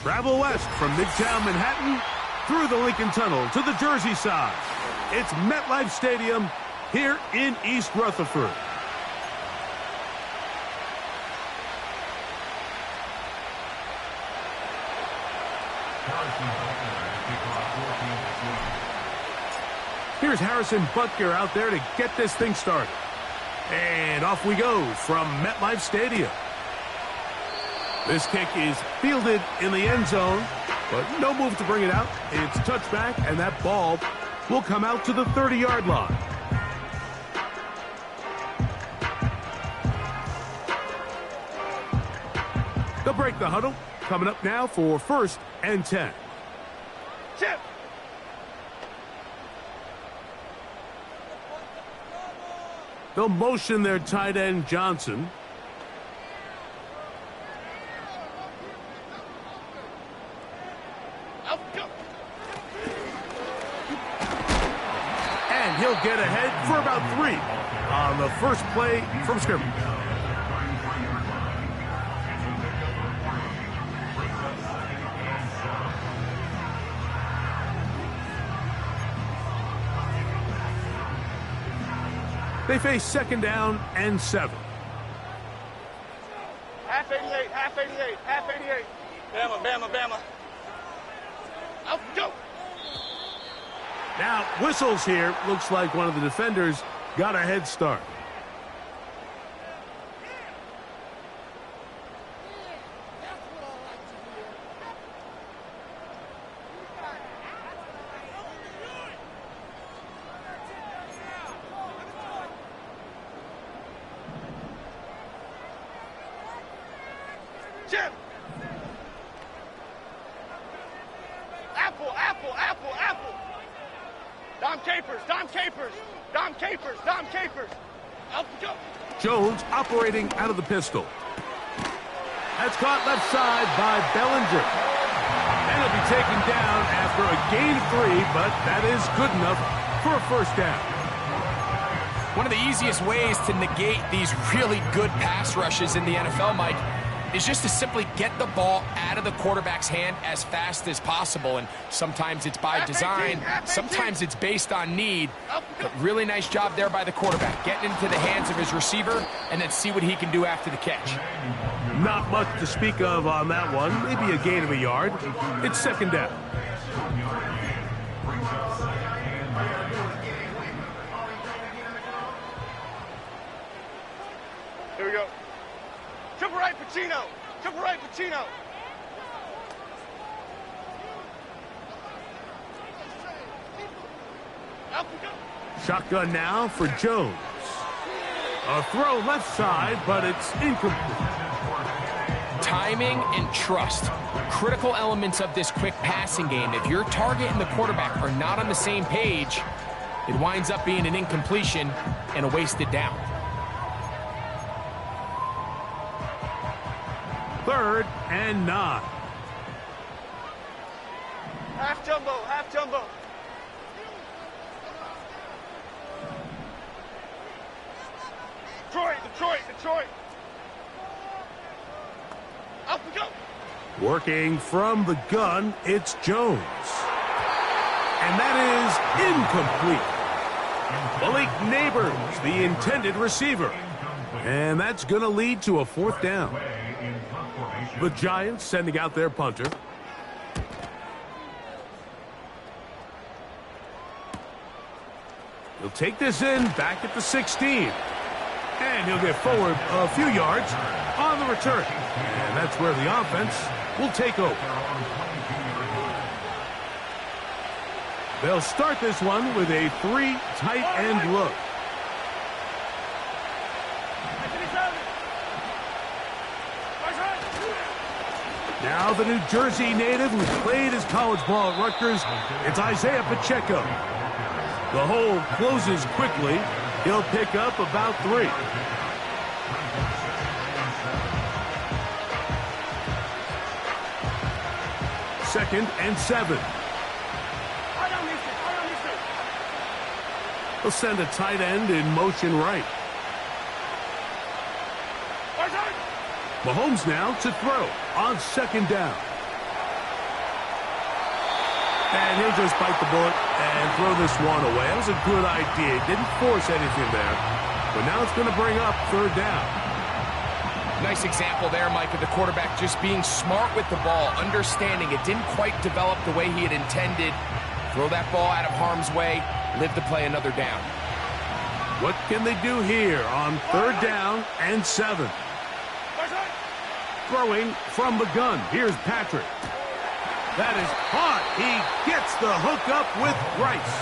Travel west from Midtown Manhattan through the Lincoln Tunnel to the Jersey side. It's MetLife Stadium here in East Rutherford. Here's Harrison Butker out there to get this thing started. And off we go from MetLife Stadium. This kick is fielded in the end zone, but no move to bring it out. It's touchback, and that ball will come out to the 30-yard line. They'll break the huddle. Coming up now for 1st and 10. Chip. They'll motion their tight end, Johnson. And he'll get ahead for about 3 on the first play from scrimmage. They face 2nd down and 7. Half 88, half 88, half 88. Bama, Bama, Bama. Out, go. Now, whistles here. Looks like one of the defenders got a head start. Chip. Apple, apple, apple, apple. Dom Capers, Dom Capers, Dom Capers, Dom Capers. Out, go. Jones operating out of the pistol. That's caught left side by Bellinger. And he'll be taken down after a gain of 3, but that is good enough for a 1st down. One of the easiest ways to negate these really good pass rushes in the NFL, Mike, is just to simply get the ball out of the quarterback's hand as fast as possible. And sometimes it's by design, sometimes it's based on need. But really nice job there by the quarterback, getting into the hands of his receiver and then see what he can do after the catch. Not much to speak of on that one. Maybe a gain of a yard. It's 2nd down. Here we go. Triple right, Pacino. Triple right, Pacino. Out we go. Shotgun now for Jones. A throw left side, but it's incomplete. Timing and trust, critical elements of this quick passing game. If your target and the quarterback are not on the same page, it winds up being an incompletion and a wasted down. 3rd and 9. Half jumbo, half jumbo. Detroit, Detroit, Detroit. Up we go. Working from the gun, it's Jones. And that is incomplete. Malik Neighbors, the intended receiver. And that's going to lead to a 4th down. The Giants sending out their punter. He'll take this in back at the 16. And he'll get forward a few yards on the return. And that's where the offense will take over. They'll start this one with a 3 tight end look. Now the New Jersey native who played his college ball at Rutgers, it's Isaiah Pacheco. The hole closes quickly. He'll pick up about 3. Second and 7. They'll send a tight end in motion right. Mahomes now to throw on 2nd down. And he'll just bite the bullet and throw this one away. That was a good idea. Didn't force anything there. But now it's going to bring up third down. Nice example there, Mike, of the quarterback just being smart with the ball, understanding it didn't quite develop the way he had intended. Throw that ball out of harm's way, live to play another down. What can they do here on third down and 7? Throwing from the gun. Here's Patrick. That is hot. He gets the hookup with Rice.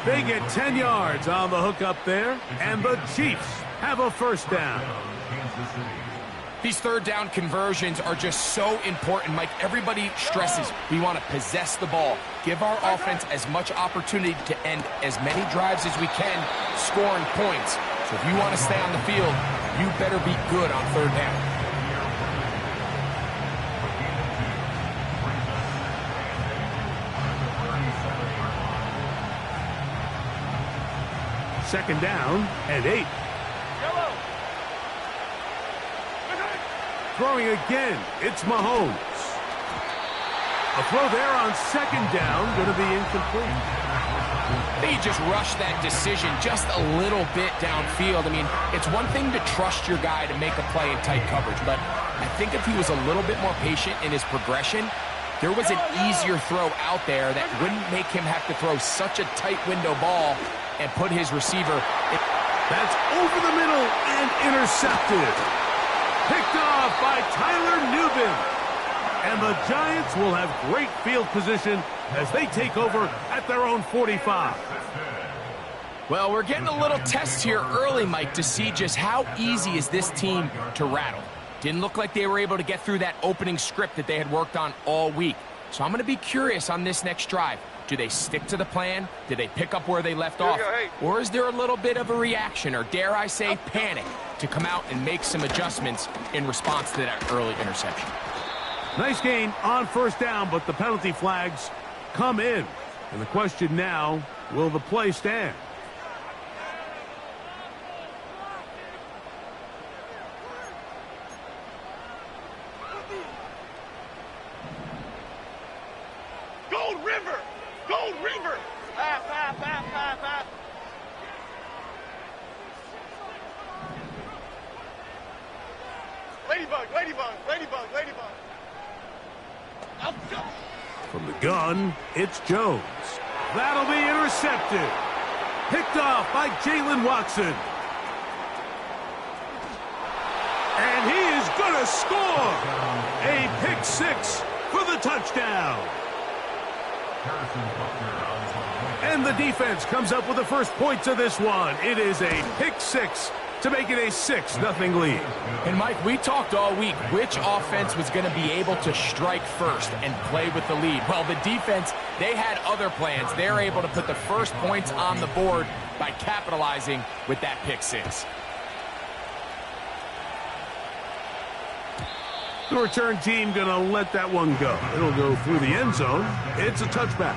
They get 10 yards on the hookup there, and the Chiefs have a first down. These third down conversions are just so important, Mike. Everybody stresses we want to possess the ball, give our offense as much opportunity to end as many drives as we can, scoring points. So if you want to stay on the field, you better be good on third down. Second down and 8. Throwing again, it's Mahomes. A throw there on second down, going to be incomplete. I think he just rushed that decision just a little bit downfield. I mean, it's one thing to trust your guy to make a play in tight coverage, but I think if he was a little bit more patient in his progression, there was an easier throw out there that wouldn't make him have to throw such a tight window ball and put his receiver. That's over the middle and intercepted. Picked off by Tyler Nubin. And the Giants will have great field position as they take over at their own 45. Well, we're getting a little test here early, Mike, to see just how easy is this team to rattle. Didn't look like they were able to get through that opening script that they had worked on all week. So I'm going to be curious on this next drive. Do they stick to the plan? Do they pick up where they left off? Or is there a little bit of a reaction, or dare I say panic, to come out and make some adjustments in response to that early interception? Nice gain on first down, but the penalty flags come in. And the question now, will the play stand? Gold River! Gold River! Pass, pass, pass, pass, pass. Ladybug, ladybug, ladybug, ladybug. Up, go. From the gun, it's Jones. That'll be intercepted. Picked off by Jalen Watson. And he is going to score. A pick six for the touchdown. And the defense comes up with the first points of this one. It is a pick six to make it a 6-0 lead. And Mike, we talked all week which offense was going to be able to strike first and play with the lead. Well, the defense, they had other plans. They're able to put the first points on the board by capitalizing with that pick six. The return team going to let that one go. It'll go through the end zone. It's a touchback.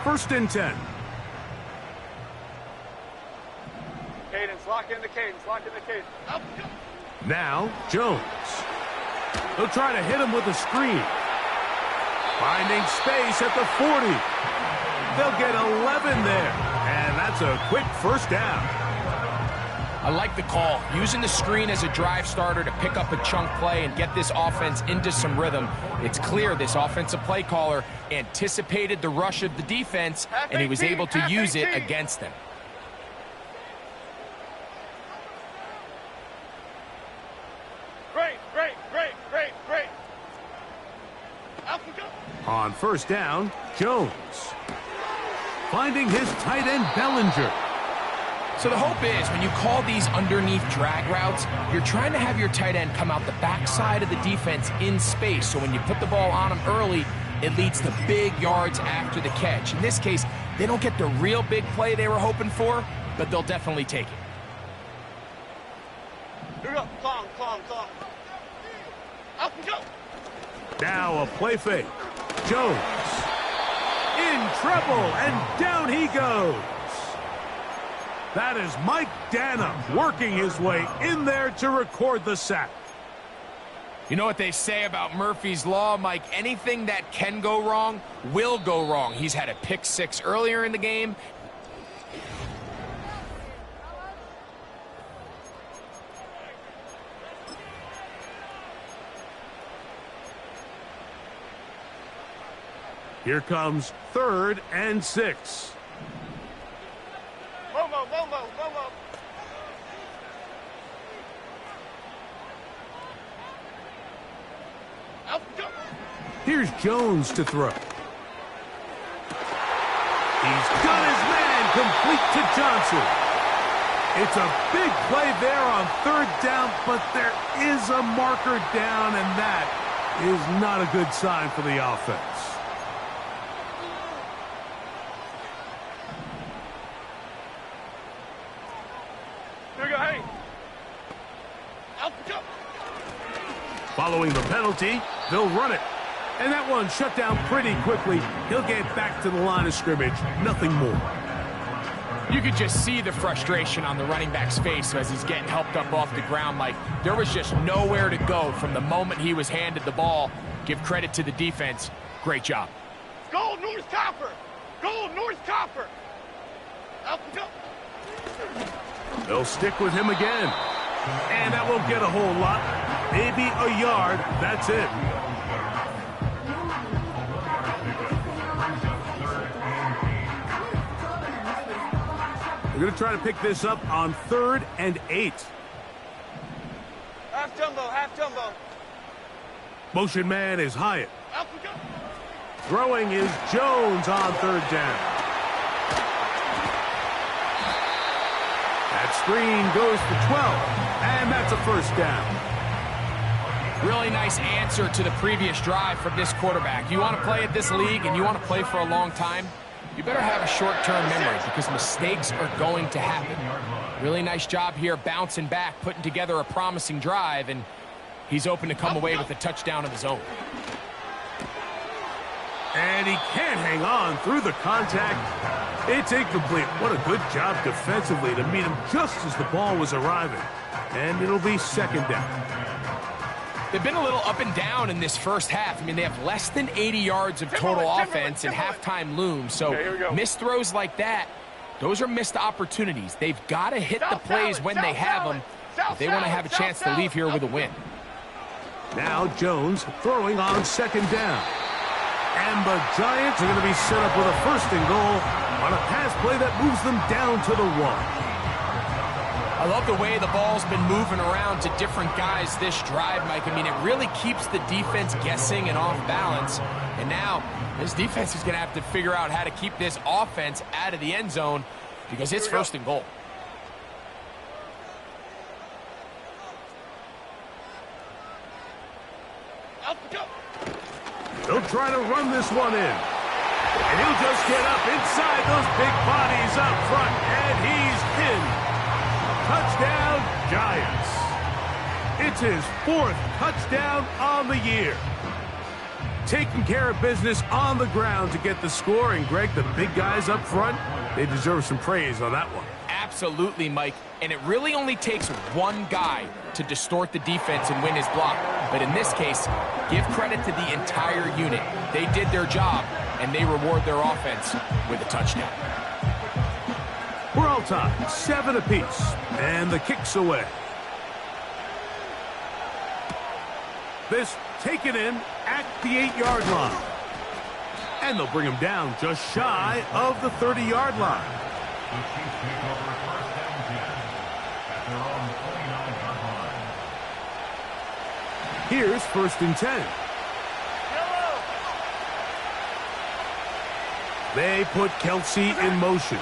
First and 10. Cadence, lock in the cadence, lock in the cadence. Up, go. Now, Jones. He'll try to hit him with a screen. Finding space at the 40. They'll get 11 there. And that's a quick first down. I like the call. Using the screen as a drive starter to pick up a chunk play and get this offense into some rhythm. It's clear this offensive play caller anticipated the rush of the defense, and he was able to use it against them. Great, great, great, great, great. Up we go. On first down, Jones. Finding his tight end, Bellinger. So the hope is when you call these underneath drag routes, you're trying to have your tight end come out the backside of the defense in space. So when you put the ball on him early, it leads to big yards after the catch. In this case, they don't get the real big play they were hoping for, but they'll definitely take it. Here we go. Clong, clong, clong. Up we go. Now a play fake. Jones in trouble, and down he goes. That is Mike Danna working his way in there to record the sack. You know what they say about Murphy's Law, Mike? Anything that can go wrong will go wrong. He's had a pick six earlier in the game. Here comes 3rd and 6. Momo, Momo, Momo. Out, go. Here's Jones to throw. He's got his man complete to Johnson. It's a big play there on 3rd down, but there is a marker down, and that is not a good sign for the offense. Here we go, hey. Out, go. Following the penalty, they'll run it. And that one shut down pretty quickly. He'll get back to the line of scrimmage. Nothing more. You could just see the frustration on the running back's face as he's getting helped up off the ground. Like, there was just nowhere to go from the moment he was handed the ball. Give credit to the defense. Great job. Go, North Copper. Go, North Copper. Out, go. They'll stick with him again. And that won't get a whole lot. Maybe a yard. That's it. We're going to try to pick this up on 3rd and 8. Half jumbo, half jumbo. Motion man is Hyatt. Out, go. Throwing is Jones on 3rd down. That screen goes for 12, and that's a 1st down. Really nice answer to the previous drive from this quarterback. You want to play at this league and you want to play for a long time, you better have a short-term memory because mistakes are going to happen. Really nice job here bouncing back, putting together a promising drive, and he's open to come away with a touchdown of his own. And he can't hang on through the contact. It's incomplete. What a good job defensively to meet him just as the ball was arriving. And it'll be 2nd down. They've been a little up and down in this first half. I mean, they have less than 80 yards of total offense and halftime looms. So missed throws like that, those are missed opportunities. They've got to hit the plays when they have them if they want to have a chance to leave here with a win. Now Jones throwing on 2nd down. And the Giants are going to be set up with a 1st and goal on a pass play that moves them down to the 1. I love the way the ball's been moving around to different guys this drive, Mike. I mean, it really keeps the defense guessing and off balance. And now this defense is going to have to figure out how to keep this offense out of the end zone because it's 1st and goal. They'll try to run this one in. And he'll just get up inside those big bodies up front. And he's in. Touchdown, Giants. It's his 4th touchdown on the year. Taking care of business on the ground to get the score. And, Greg, the big guys up front, they deserve some praise on that one. Absolutely, Mike. And it really only takes one guy to distort the defense and win his block. But in this case, give credit to the entire unit. They did their job, and they reward their offense with a touchdown. We're all tied, 7 apiece, and the kick's away. This taken in at the 8-yard line. And they'll bring him down just shy of the 30-yard line. Here's 1st and 10. They put Kelsey in motion.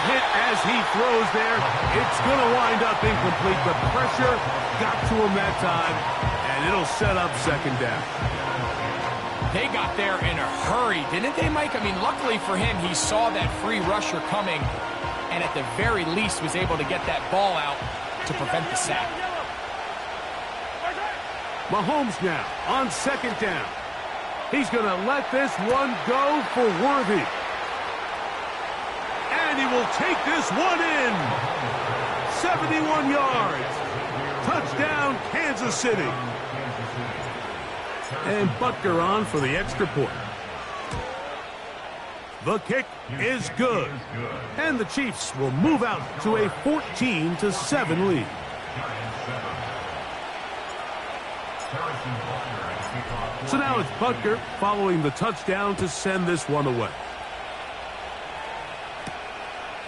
Hit as he throws there. It's going to wind up incomplete. The pressure got to him that time, and it'll set up 2nd down. They got there in a hurry, didn't they, Mike? I mean, luckily for him, he saw that free rusher coming, and at the very least was able to get that ball out to prevent the sack. Mahomes now on 2nd down. He's going to let this one go for Worthy. he will take this one in. 71 yards. Touchdown, Kansas City. And Butker on for the extra point. The kick is good. And the Chiefs will move out to a 14-7 lead. So now it's Butker following the touchdown to send this one away.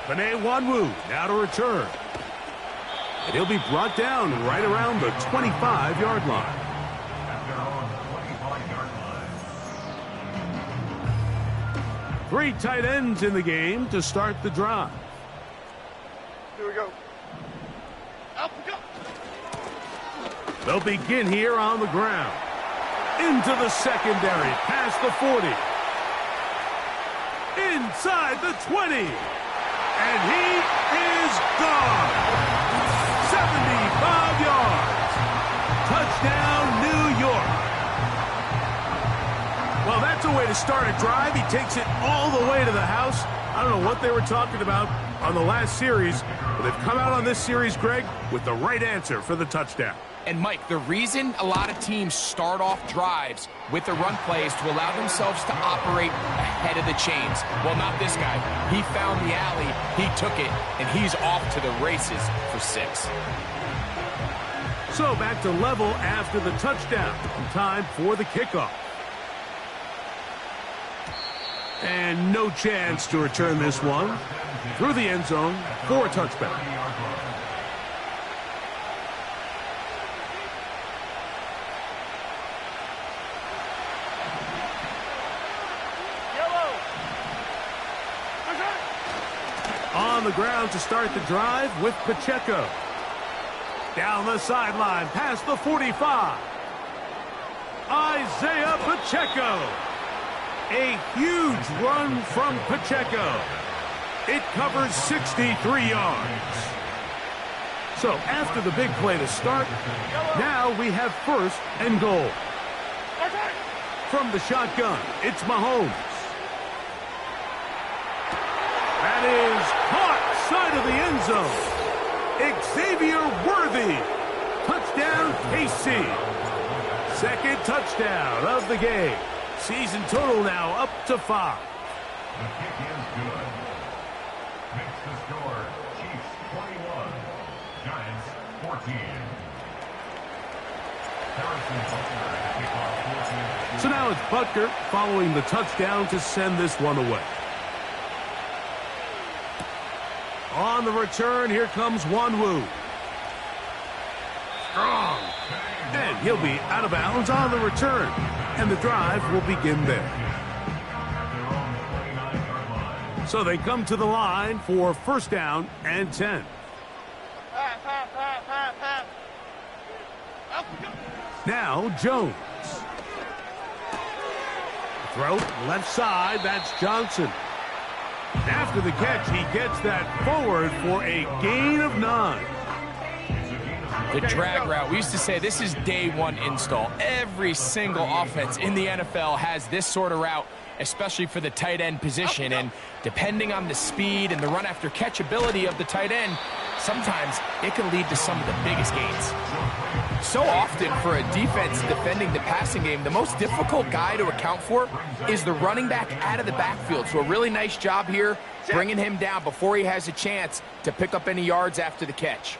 Penei Nwanwu now to return. And he'll be brought down right around the 25-yard line. Three tight ends in the game to start the drive. Here we go. Up we go. They'll begin here on the ground. Into the secondary, past the 40. Inside the 20. And he is gone. 75 yards. Touchdown, New York. Well, that's a way to start a drive. He takes it all the way to the house. I don't know what they were talking about on the last series, but they've come out on this series, Greg, with the right answer for the touchdown. And, Mike, the reason a lot of teams start off drives with the run play is to allow themselves to operate ahead of the chains. Well, not this guy. He found the alley, he took it, and he's off to the races for 6. So back to level after the touchdown. Time for the kickoff. And no chance to return this one. Through the end zone for a touchback. On the ground to start the drive with Pacheco. Down the sideline, past the 45. Isaiah Pacheco. A huge run from Pacheco. It covers 63 yards. So after the big play to start, now we have first and goal. From the shotgun, it's Mahomes. That is caught side of the end zone. Xavier Worthy. Touchdown, KC. Second touchdown of the game. Season total now up to 5. The kick is good. Makes the score Chiefs 21, Giants 14. So now it's Butker following the touchdown to send this one away. On the return, here comes Nwanwu. Strong. And he'll be out of bounds on the return. And the drive will begin there. So they come to the line for first down and 10. Now Jones. Throw left side, that's Johnson. After the catch, he gets that forward for a gain of 9. The drag route. We used to say this is day one install. Every single offense in the NFL has this sort of route, especially for the tight end position. And depending on the speed and the run after catch ability of the tight end, sometimes it can lead to some of the biggest gains. So often for a defense defending the passing game, the most difficult guy to account for is the running back out of the backfield. So a really nice job here bringing him down before he has a chance to pick up any yards after the catch.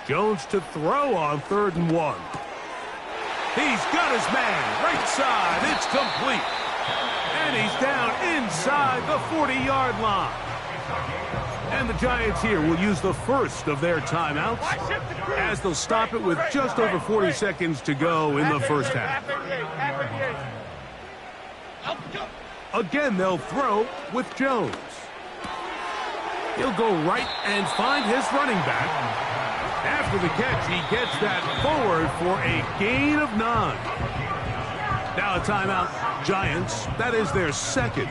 Jones to throw on 3rd and 1. He's got his man. Right side. It's complete. And he's down inside the 40-yard line. And the Giants here will use the first of their timeouts as they'll stop it with just over 40 seconds to go in the first half. Again, they'll throw with Jones. He'll go right and find his running back. After the catch, he gets that forward for a gain of 9. Now a timeout. Giants, that is their second.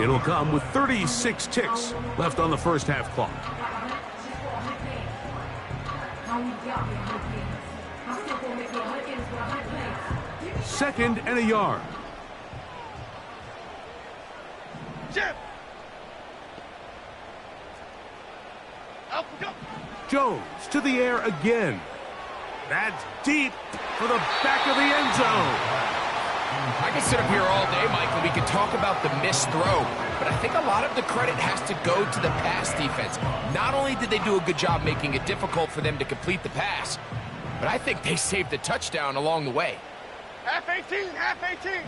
It'll come with 36 ticks left on the first half clock. Second and a yard. Jim. Alpha, go. Jones to the air again. That's deep for the back of the end zone. I can sit up here all day, Mike, and we can talk about the missed throw, but I think a lot of the credit has to go to the pass defense. Not only did they do a good job making it difficult for them to complete the pass, but I think they saved the touchdown along the way. Half 18, half 18.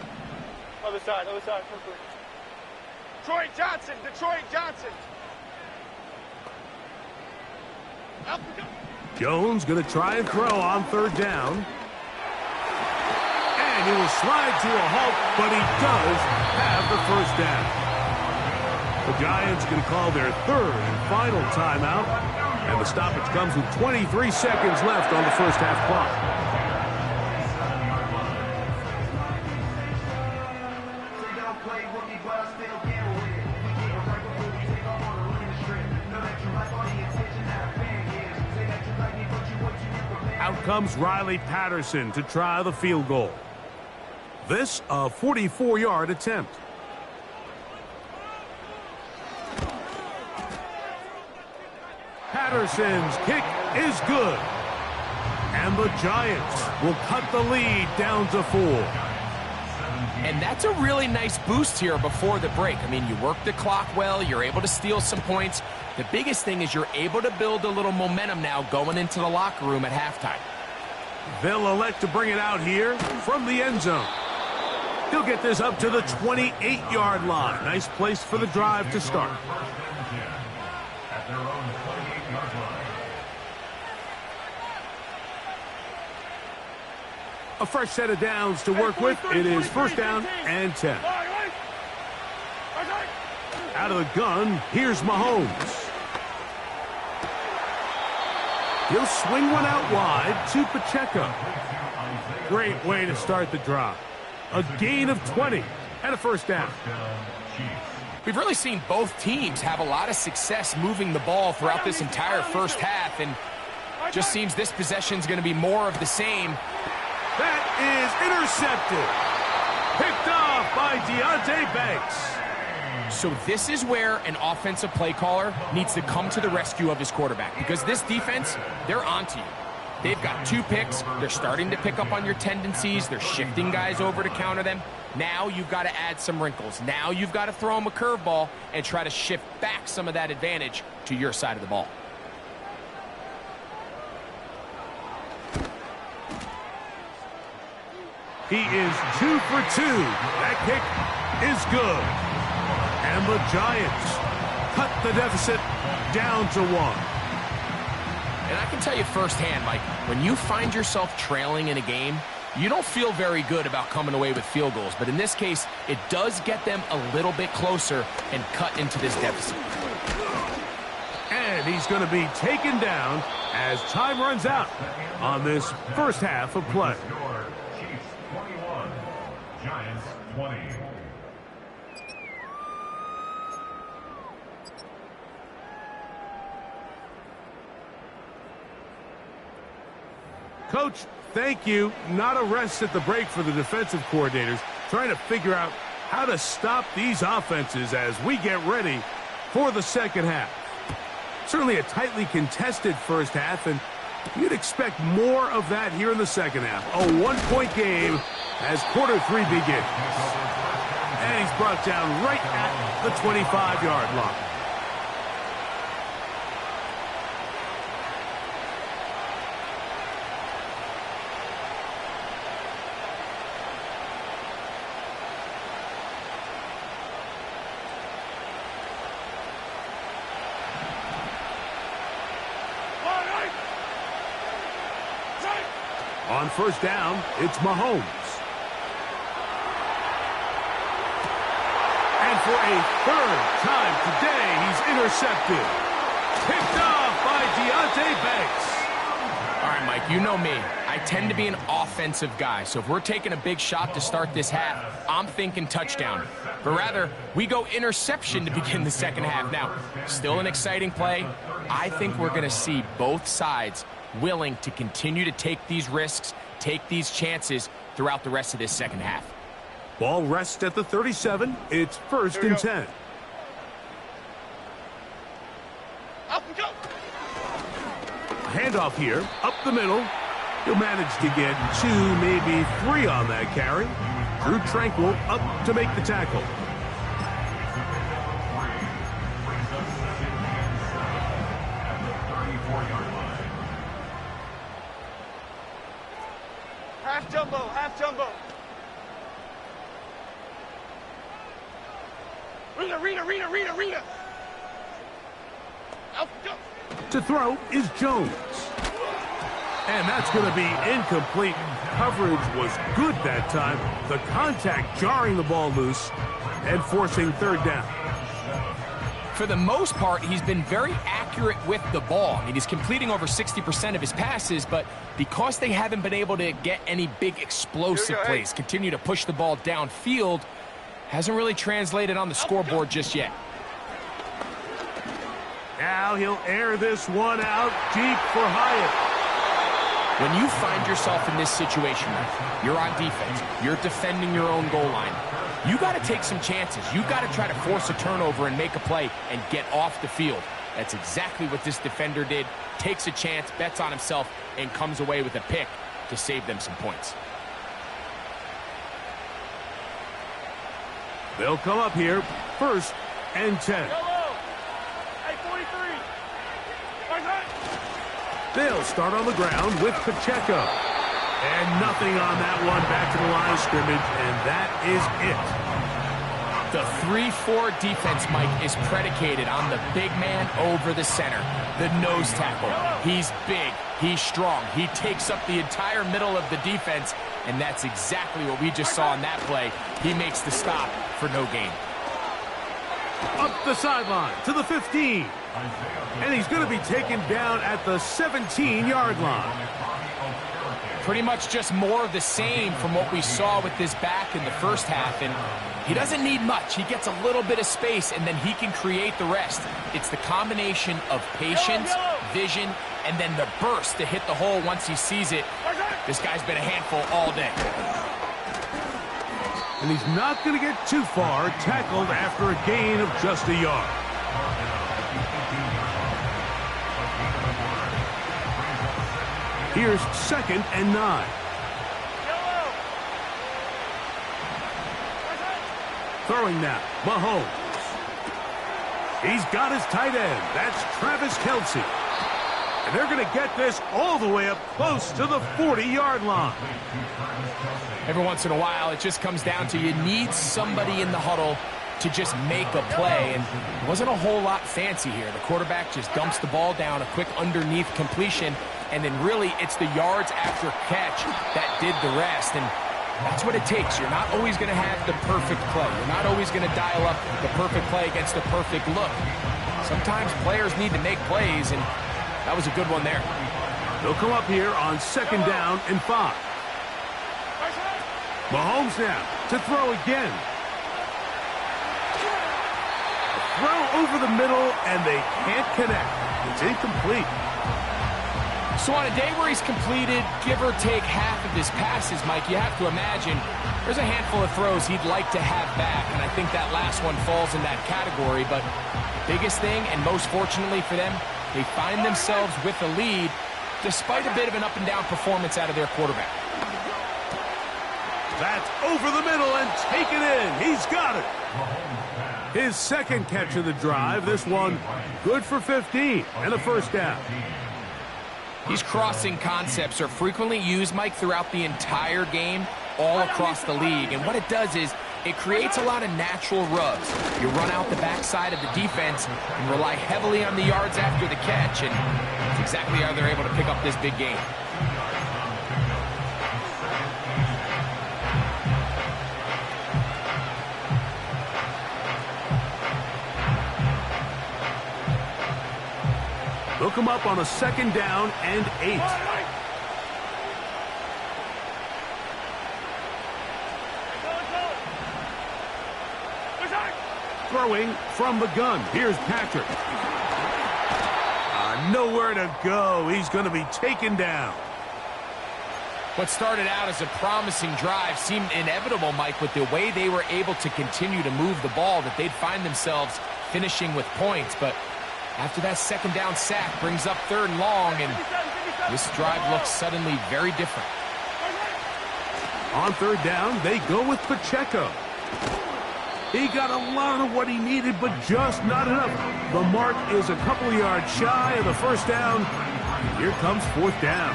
Other side, quickly. Detroit Johnson. Alpha, go. Jones going to try and throw on third down. And he will slide to a halt, but he does have the first down. The Giants can call their third and final timeout. And the stoppage comes with 23 seconds left on the first half clock. Out comes Riley Patterson to try the field goal. This a 44-yard attempt. Patterson's kick is good. And the Giants will cut the lead down to 4. And that's a really nice boost here before the break. I mean, you work the clock well, you're able to steal some points. The biggest thing is you're able to build a little momentum now going into the locker room at halftime. They'll elect to bring it out here from the end zone. He'll get this up to the 28-yard line. Nice place for the drive to start. At their own 28-yard line. A fresh set of downs to work with. It is first down and 10. Out of the gun, here's Mahomes. He'll swing one out wide to Pacheco. Great way to start the drive. A gain of 20 and a first down. We've really seen both teams have a lot of success moving the ball throughout this entire first half, and just seems this possession's going to be more of the same. That is intercepted. Picked off by Deonte Banks. So this is where an offensive play caller needs to come to the rescue of his quarterback, because this defense, they're onto you. They've got 2 picks. They're starting to pick up on your tendencies. They're shifting guys over to counter them. Now you've got to add some wrinkles. Now you've got to throw them a curveball and try to shift back some of that advantage to your side of the ball. He is 2 for 2. That kick is good. And the Giants cut the deficit down to 1. And I can tell you firsthand, Mike, when you find yourself trailing in a game, you don't feel very good about coming away with field goals. But in this case, it does get them a little bit closer and cut into this deficit. And he's going to be taken down as time runs out on this first half of play. Chiefs 21, Giants 20. Coach, thank you. Not a rest at the break for the defensive coordinators, trying to figure out how to stop these offenses as we get ready for the second half. Certainly a tightly contested first half, and you'd expect more of that here in the second half. A 1-point game as quarter 3 begins. And he's brought down right at the 25-yard line. On first down, it's Mahomes. And for a third time today, he's intercepted. Picked off by Deonte Banks. All right, Mike, you know me. I tend to be an offensive guy, so if we're taking a big shot to start this half, I'm thinking touchdown. But rather, we go interception to begin the second half. Now, still an exciting play. I think we're going to see both sides willing to continue to take these risks, take these chances throughout the rest of this second half. Ball rests at the 37. It's first and 10. go. Handoff here, up the middle. He'll manage to get 2, maybe 3 on that carry. Drew Tranquill up to make the tackle. Half jumbo, half jumbo. Rita. Out, go. To throw is Jones. And that's going to be incomplete. Coverage was good that time. The contact jarring the ball loose and forcing third down. For the most part, he's been very accurate with the ball. I mean, he's completing over 60% of his passes, but because they haven't been able to get any big explosive plays, continue to push the ball downfield, hasn't really translated on the scoreboard just yet. Now he'll air this one out deep for Hyatt. When you find yourself in this situation, you're on defense, you're defending your own goal line, you got to take some chances. You got to try to force a turnover and make a play and get off the field. That's exactly what this defender did. Takes a chance, bets on himself, and comes away with a pick to save them some points. They'll come up here, 1st and 10. Hey, 43. They'll start on the ground with Pacheco. And nothing on that one, back to the line of scrimmage, and that is it. The 3-4 defense, Mike, is predicated on the big man over the center, the nose tackle. He's big, he's strong, he takes up the entire middle of the defense, and that's exactly what we just saw in that play. He makes the stop for no gain. Up the sideline to the 15. And he's going to be taken down at the 17-yard line. Pretty much just more of the same from what we saw with this back in the first half, and he doesn't need much. He gets a little bit of space, and then he can create the rest. It's the combination of patience, vision, and then the burst to hit the hole once he sees it. This guy's been a handful all day. And he's not going to get too far, tackled after a gain of just a yard. Here's 2nd and 9. Throwing now, Mahomes. He's got his tight end. That's Travis Kelce. And they're going to get this all the way up close to the 40-yard line. Every once in a while, it just comes down to you need somebody in the huddle to just make a play, and it wasn't a whole lot fancy here. The quarterback just dumps the ball down, a quick underneath completion, and then really it's the yards after catch that did the rest, and that's what it takes. You're not always going to have the perfect play. You're not always going to dial up the perfect play against the perfect look. Sometimes players need to make plays, and that was a good one there. They'll come up here on 2nd down and 5. Mahomes now to throw again. Throw over the middle, and they can't connect. It's incomplete. So on a day where he's completed, give or take half of his passes, Mike, you have to imagine there's a handful of throws he'd like to have back, and I think that last one falls in that category. But the biggest thing, and most fortunately for them, they find themselves with a lead despite a bit of an up-and-down performance out of their quarterback. That's over the middle and taken in. He's got it. His 2nd catch of the drive. This one good for 15 and a 1st down. These crossing concepts are frequently used, Mike, throughout the entire game, all across the league. And what it does is it creates a lot of natural rubs. You run out the backside of the defense and rely heavily on the yards after the catch, and that's exactly how they're able to pick up this big game. They'll come up on a 2nd down and 8. Throwing from the gun. Here's Patrick. Nowhere to go. He's going to be taken down. What started out as a promising drive seemed inevitable, Mike, with the way they were able to continue to move the ball, that they'd find themselves finishing with points. But After that second down sack brings up 3rd and long, and this drive looks suddenly very different. On 3rd down, they go with Pacheco. He got a lot of what he needed, but just not enough. The mark is a couple of yards shy of the 1st down. Here comes 4th down.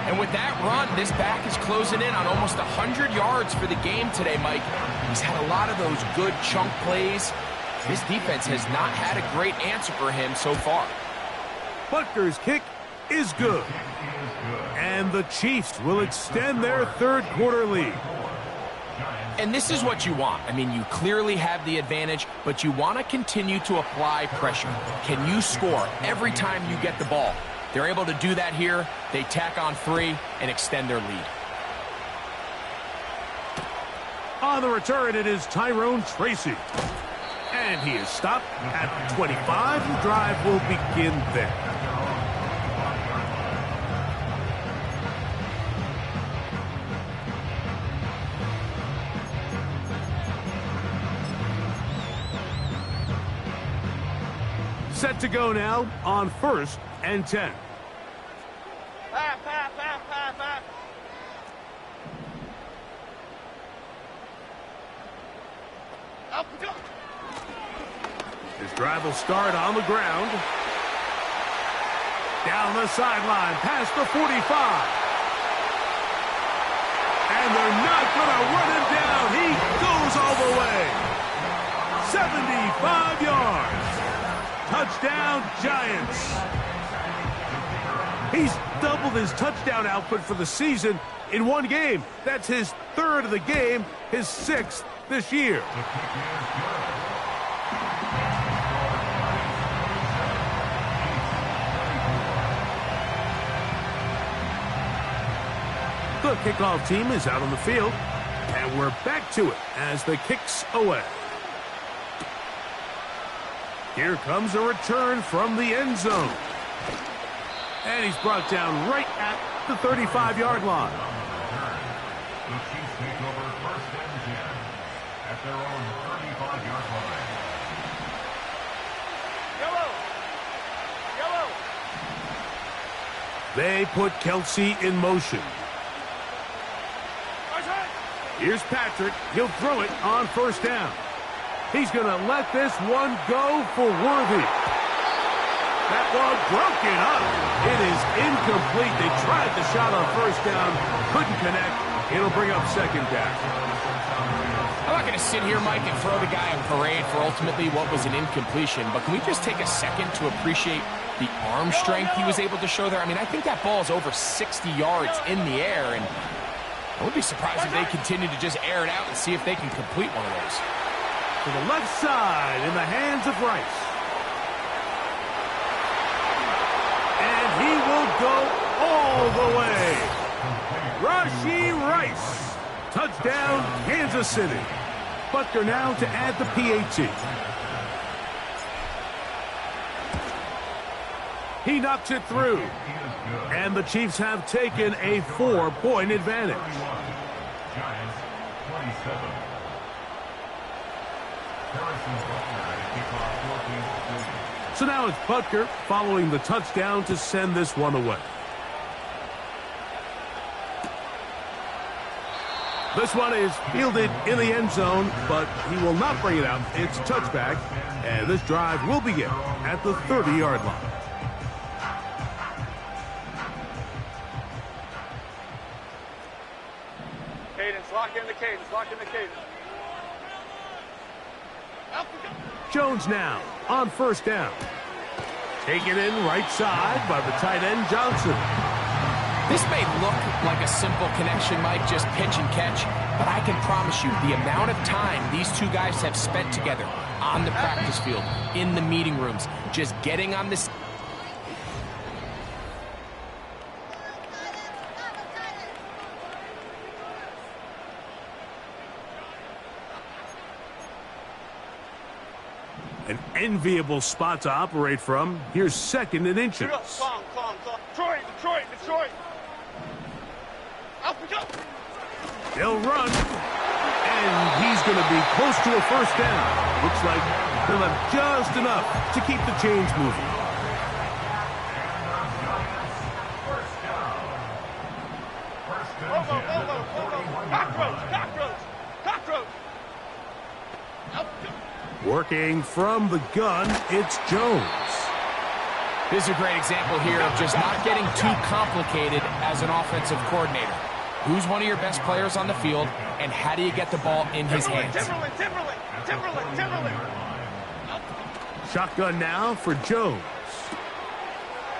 And with that run, this back is closing in on almost 100 yards for the game today, Mike. He's had a lot of those good chunk plays. This defense has not had a great answer for him so far. Butker's kick is good. And the Chiefs will extend their 3rd quarter lead. And this is what you want. I mean, you clearly have the advantage, but you want to continue to apply pressure. Can you score every time you get the ball? They're able to do that here. They tack on 3 and extend their lead. On the return, it is Tyrone Tracy. And he is stopped at 25. The drive will begin there. Set to go now on 1st and 10. Pass. Up and go. His drive will start on the ground. Down the sideline, past the 45. And they're not going to run him down. He goes all the way. 75 yards. Touchdown, Giants. He's doubled his touchdown output for the season in one game. That's his 3rd of the game, his 6th this year. The kickoff team is out on the field, and we're back to it as the kick's away. Here comes a return from the end zone. And he's brought down right at the 35-yard line. The Chiefs take over 1st and 10 at their own 35-yard line. Yellow. They put Kelce in motion. Here's Patrick. He'll throw it on 1st down. He's going to let this one go for Worthy. That one broken up. It is incomplete. They tried the shot on 1st down. Couldn't connect. It'll bring up 2nd down. I'm not going to sit here, Mike, and throw the guy a parade for ultimately what was an incompletion, but can we just take a second to appreciate the arm strength he was able to show there? I mean, I think that ball is over 60 yards in the air, and I would be surprised if they continue to just air it out and see if they can complete one of those. To the left side in the hands of Rice. And he will go all the way. Rashee Rice. Touchdown, Kansas City. Butker now to add the PAT. He knocks it through. And the Chiefs have taken a 4-point advantage. Giants 27. So now it's Butker following the touchdown to send this one away. This one is fielded in the end zone, but he will not bring it out. It's touchback, and this drive will begin at the 30-yard line. Cadence, lock in the cadence, lock in the cadence. Jones now on 1st down. Taken in right side by the tight end, Johnson. This may look like a simple connection, Mike, just pitch and catch, but I can promise you the amount of time these two guys have spent together on the practice field, in the meeting rooms, just getting on this. An enviable spot to operate from. Here's 2nd and inches. Calm. Detroit. Up and go. They'll run. And he's going to be close to a 1st down. Looks like They'll have just enough to keep the chains moving. Working from the gun, it's Jones. This is a great example here of just not getting too complicated as an offensive coordinator. Who's one of your best players on the field, and how do you get the ball in his hands? Timberland. Shotgun now for Jones.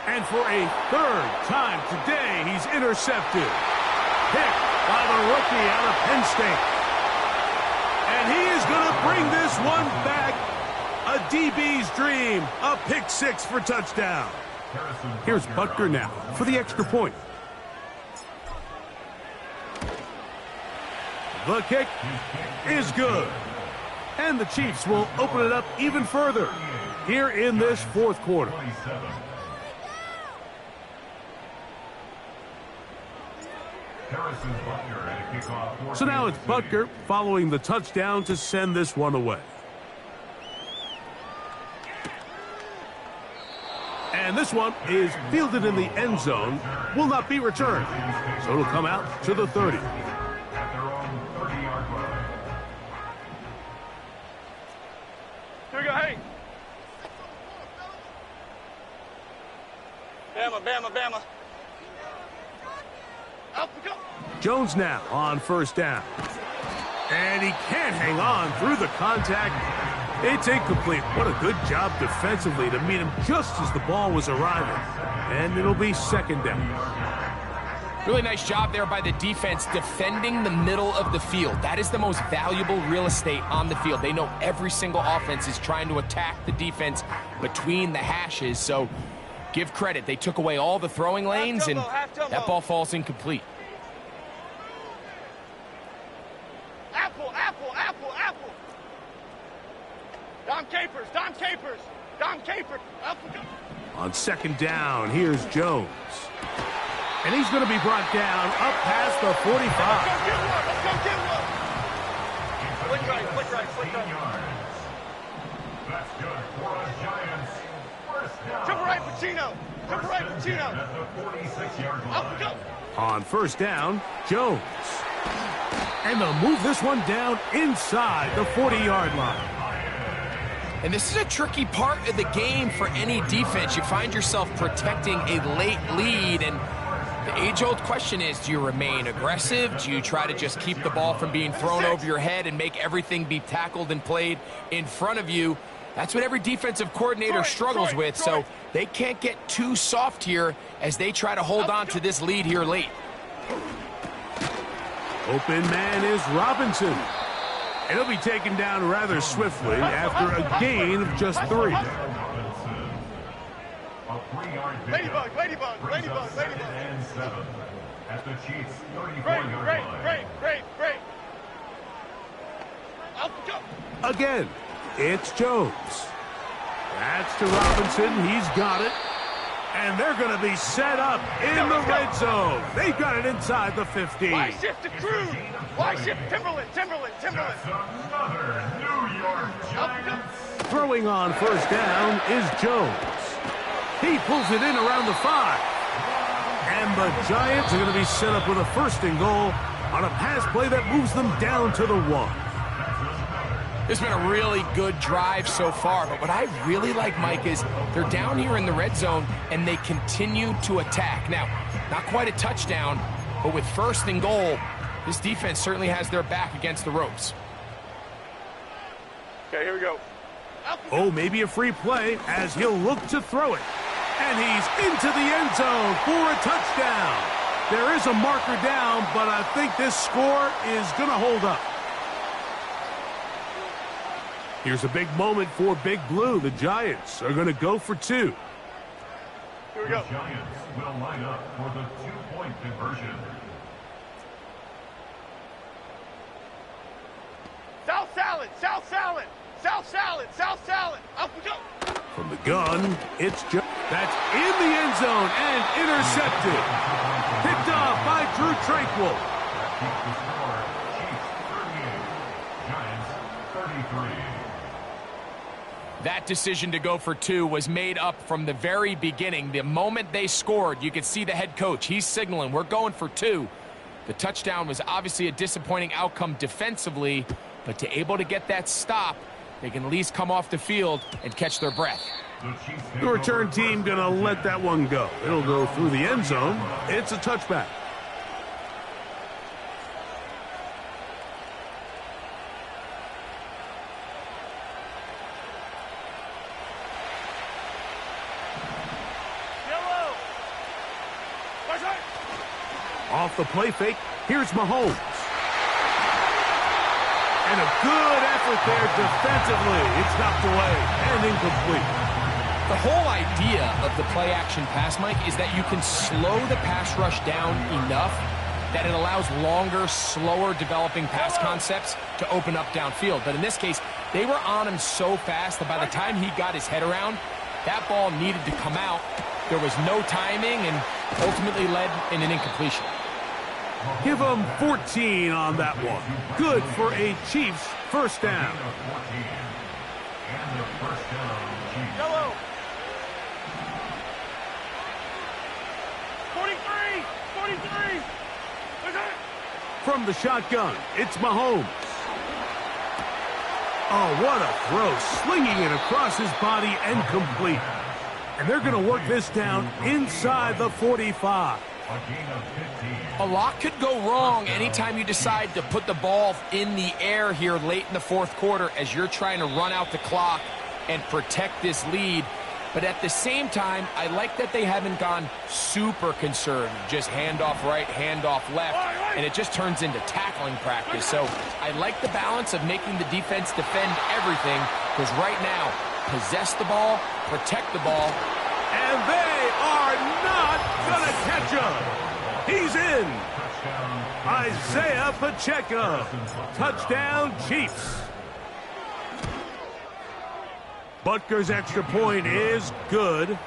And for a third time today, he's intercepted. Picked by the rookie out of Penn State. And he is going to bring this one back. A DB's dream. A pick six for touchdown. Here's Butker now for the extra point. The kick is good. And the Chiefs will open it up even further here in this fourth quarter. So now it's Butker following the touchdown to send this one away. And this one is fielded in the end zone, will not be returned. So it'll come out to the 30. At their own 30-yard line. Here we go, hey. Bama. Up we go. Jones now on first down. And he can't hang on through the contact. It's incomplete. What a good job defensively to meet him just as the ball was arriving. And it'll be second down. Really nice job there by the defense defending the middle of the field. That is the most valuable real estate on the field. They know every single offense is trying to attack the defense between the hashes. So give credit. They took away all the throwing lanes, and that ball falls incomplete. Apple. Dom Capers. Up we go. On second down, here's Jones. And he's going to be brought down up past the 45. Let's go get one. Flick right. That's good for a Giants. First down. Triple right, Pacino. At the 46-yard line. Up we go. On first down, Jones. And they'll move this one down inside the 40-yard line. And this is a tricky part of the game for any defense. You find yourself protecting a late lead, and the age-old question is, do you remain aggressive? Do you try to just keep the ball from being thrown over your head and make everything be tackled and played in front of you? That's what every defensive coordinator struggles with, so they can't get too soft here as they try to hold on to this lead here late. Open man is Robinson. And he'll be taken down rather swiftly after a gain of just 3. Ladybug. And 7 at the Chiefs' 34-yard line. Great. Up we go. Again, it's Jones. That's to Robinson. He's got it. And they're going to be set up in the red zone. They've got it inside the 15. Why shift to Cruz? Why shift Timberland? That's another New York Giants. Throwing on first down is Jones. He pulls it in around the 5. And the Giants are going to be set up with a first and goal on a pass play that moves them down to the 1. It's been a really good drive so far, but what I really like, Mike, is they're down here in the red zone, and they continue to attack. Now, not quite a touchdown, but with first and goal, this defense certainly has their back against the ropes. Okay, here we go. Oh, maybe a free play as he'll look to throw it. And he's into the end zone for a touchdown. There is a marker down, but I think this score is going to hold up. Here's a big moment for Big Blue. The Giants are going to go for 2. Here we go. The Giants will line up for the 2-point conversion. South salad. Up we go. From the gun, it's Jones. That's in the end zone and intercepted. Picked off by Drew Tranquill. That keeps the score. Chiefs 38, Giants 33. That decision to go for 2 was made up from the very beginning. The moment they scored, you could see the head coach. He's signaling, we're going for 2. The touchdown was obviously a disappointing outcome defensively, but to able to get that stop, they can at least come off the field and catch their breath. The return team going to let that one go. It'll go through the end zone. It's a touchback. Off the play fake, here's Mahomes. And a good effort there defensively. It's knocked away and incomplete. The whole idea of the play-action pass, Mike, is that you can slow the pass rush down enough that it allows longer, slower developing pass concepts to open up downfield. But in this case, they were on him so fast that by the time he got his head around, that ball needed to come out. There was no timing and ultimately led in an incompletion. Give them 14 on that one. Good for a Chiefs first down. Yellow. 43. 43. Where's that? From the shotgun, it's Mahomes. Oh, what a throw. Slinging it across his body and complete. And they're going to work this down inside the 45. A lot could go wrong anytime you decide to put the ball in the air here late in the fourth quarter as you're trying to run out the clock and protect this lead. But at the same time, I like that they haven't gone super conservative. Just handoff right, handoff left, and it just turns into tackling practice. So I like the balance of making the defense defend everything, because right now, possess the ball, protect the ball. And they are not going to catch him. He's in. Isaiah Pacheco. Touchdown, Chiefs. Butker's extra point is good.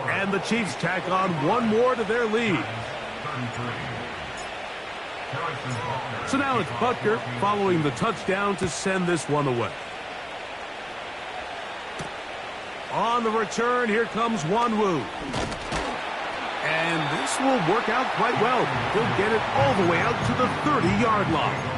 And the Chiefs tack on one more to their lead. So now it's Butker following the touchdown to send this one away. On the return, here comes Wanwu. And this will work out quite well. He'll get it all the way out to the 30-yard line.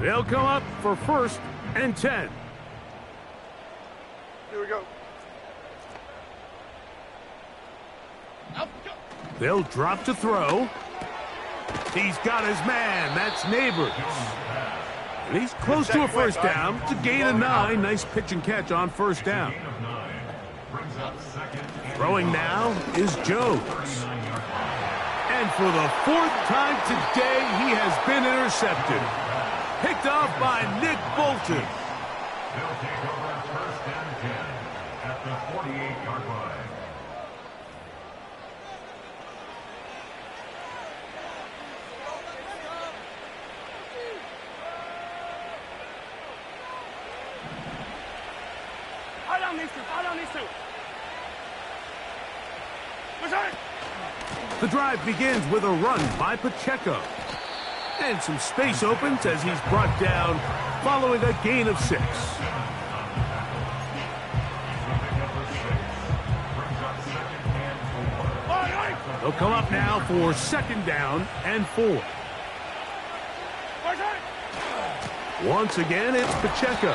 They'll come up for 1st and 10. Here we go. They'll drop to throw. He's got his man. That's Neighbors. And he's close to a first down. It's a gain of 9. Nice pitch and catch on first down. Throwing now is Jones. And for the 4th time today, he has been intercepted. Picked off by Nick Bolton. They'll take over 1st and 10 at the 48-yard line. The drive begins with a run by Pacheco. And some space opens as he's brought down following a gain of 6. They'll come up now for 2nd down and 4. Once again, it's Pacheco.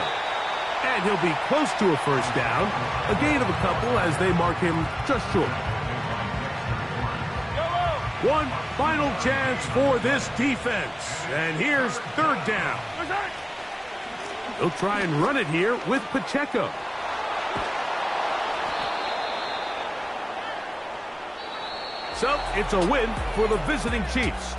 And he'll be close to a first down. A gain of a couple as they mark him just short. One final chance for this defense. And here's 3rd down. They'll try and run it here with Pacheco. So it's a win for the visiting Chiefs.